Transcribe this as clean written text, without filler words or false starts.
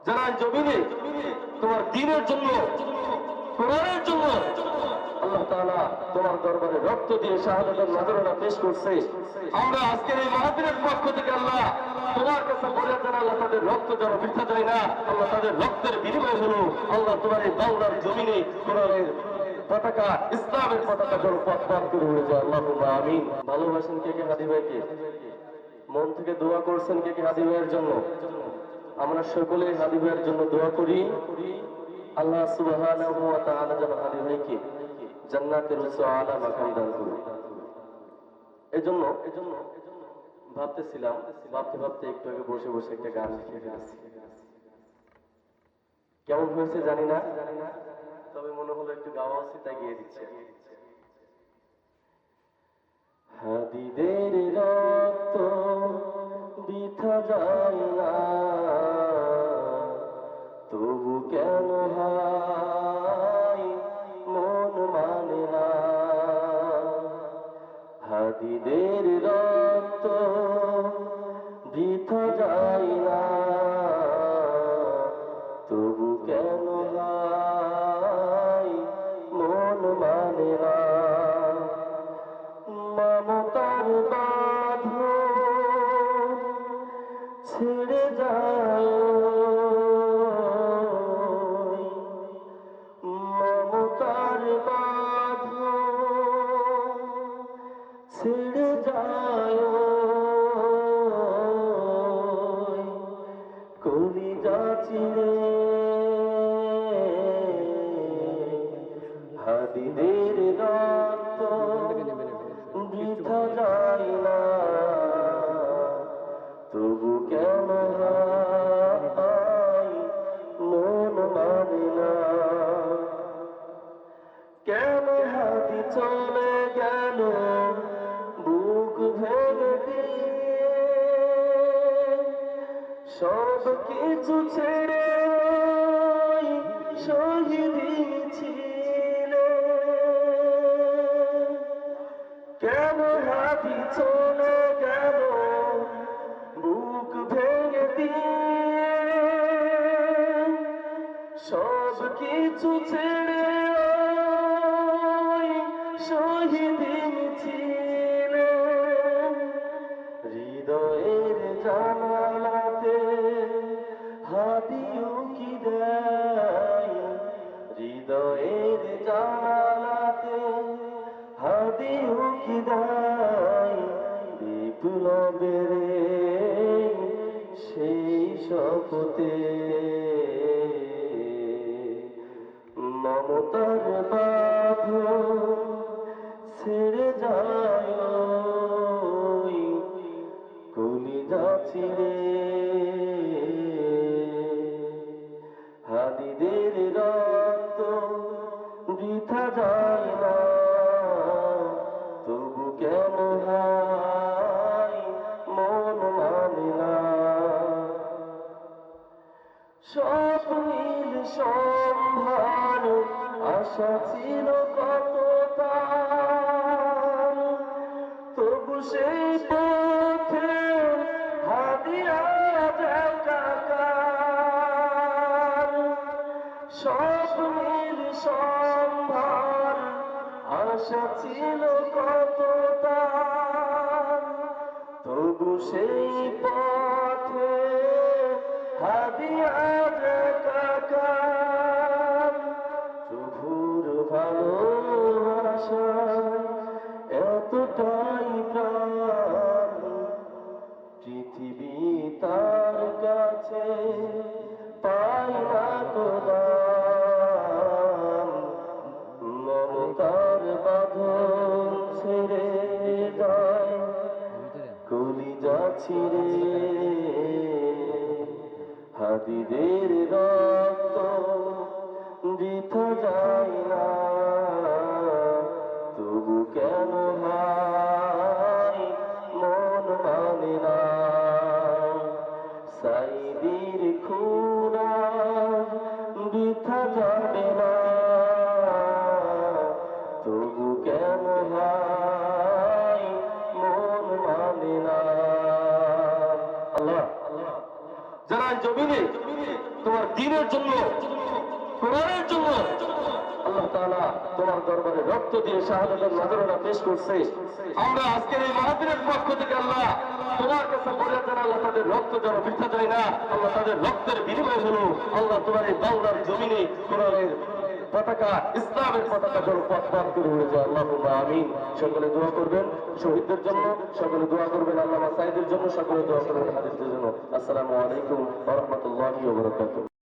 যারা জমিনে তোমার দ্বীনের জন্য, কোরআনের জন্য আল্লাহ তাআলা তোমার দরবারে রক্ত দিয়ে শাহাদাতের নজরানা পেশ করছে। আমরা আজকের এই মাহফিলের পক্ষ থেকে আল্লাহ তোমার কাছে বলে দেন, আল্লাহ তাদের রক্ত যেন বৃথা যায় না, আল্লাহ তাদের রক্তের বিনিময় হলো আল্লাহ তোমার এই বাংলার জমিনে কোরআনের পতাকা, ইসলামের পতাকা যেন পথ করে উড়ে যায়। আল্লাহুম্মা আমিন। ভালোবাসেন কে কে হাদি ভাইকে? মন থেকে দোয়া করছেন কে কে হাদি ভাইয়ের জন্য? আমরা সকলে হাদি ভাইয়ের জন্য দোয়া করি। আল্লাহ সুবহানাহু ওয়া তাআলা যেন হাদি ভাইকে জান্নাতের উচ্চ আলা মাকাম দান করুন। এজন্য ভাবতেছিলাম, ভাবতে ভাবতে একটু আগে বসে বসে একটা গান লিখে ফেলেছি। কেমন হয়েছে জানি না, তবে মনে হলো একটু গাওয়া উচিত, তাই গিয়ে দিচ্ছে। হাদিদের রক্ত বৃথা যায় না, তবু কেন ভাই মন মানে না। হাদিদের রক্ত বৃথা যায় না, তবু কেন ভাই মন মানে না। মমতার বাঁধন ছেড়ে যায়, মমতার বাঁধন ছেড়ে যায়, কলিজা চিরে হাদিদের রক্ত বৃথা যায় না, তবু কেন ভাই মন মানে না। কেন হাতি চলে গেল বুক ভেঙে দিয়ে, সব কিছু ছেড়ে শহীদি ছিলে। কেন হাতি চলে গেল বুক ভেঙে দিয়ে, সব কিছু ছেড়ে শহীদি ছিলে। হৃদয়ের জানালাতে হাদিও কি দেয়, হৃদয়ের জানালাতে হাদিও কি দেয়, বিপ্লবের সেই শপথে। মমতার বাঁধন ছেড়ে যায়, কলিজা চিরে হাদিদের রক্ত বৃথা যায় না, তবু কেন ভাই মন মানে না। সব নীল সম্ভার আশা ছিল কত তার, তবু সেই পথে হাদিয়া একাকার। সব নীল সম্ভার আশা ছিল কত তার, তবু সেই পথে হাদিয়া একাকার। প্রভুর ভালোবাসায় এতটাই প্রাণ, পৃথিবী তার কাছে পাই না কোদান। মমতার বাঁধন ছেড়ে যায়, কলিজা ছিঁড়ে হাদিদের রক্ত বৃথা যায় না, তবু কেন ভাই মন মানে না। সাইদির খুনা বৃথা যাবে না, তবু কেন ভাই মন মানে না। আল্লাহ যারা জমিনে তোমার দ্বীনের জন্য, কোরআনের জন্য আল্লাহ তাআলা তোমার দরবারে রক্ত দিয়ে শাহাদাতের নজরানা পেশ করছে। আমরা আজকের এই মাহফিলের পক্ষ থেকে আল্লাহ তোমার কাছে বলে দেন, আল্লাহ তাদের রক্ত যেন বৃথা যায় না, আল্লাহ তাদের রক্তের বিনিময় হলো আল্লাহ তোমার এই বাংলার জমিনে কোরআনের পতাকা, ইসলামের পতাকা যেন পথ করে উড়ে যায়। আল্লাহুম্মা আমিন। সকলে দোয়া করবেন শহীদদের জন্য, সকলে দোয়া করবেন আল্লামা সাইদের জন্য, সকলে দোয়া করবেন হাদিসদের জন্য। আসসালামু আলাইকুম ওয়া রাহমাতুল্লাহি ওয়া বারাকাতুহু।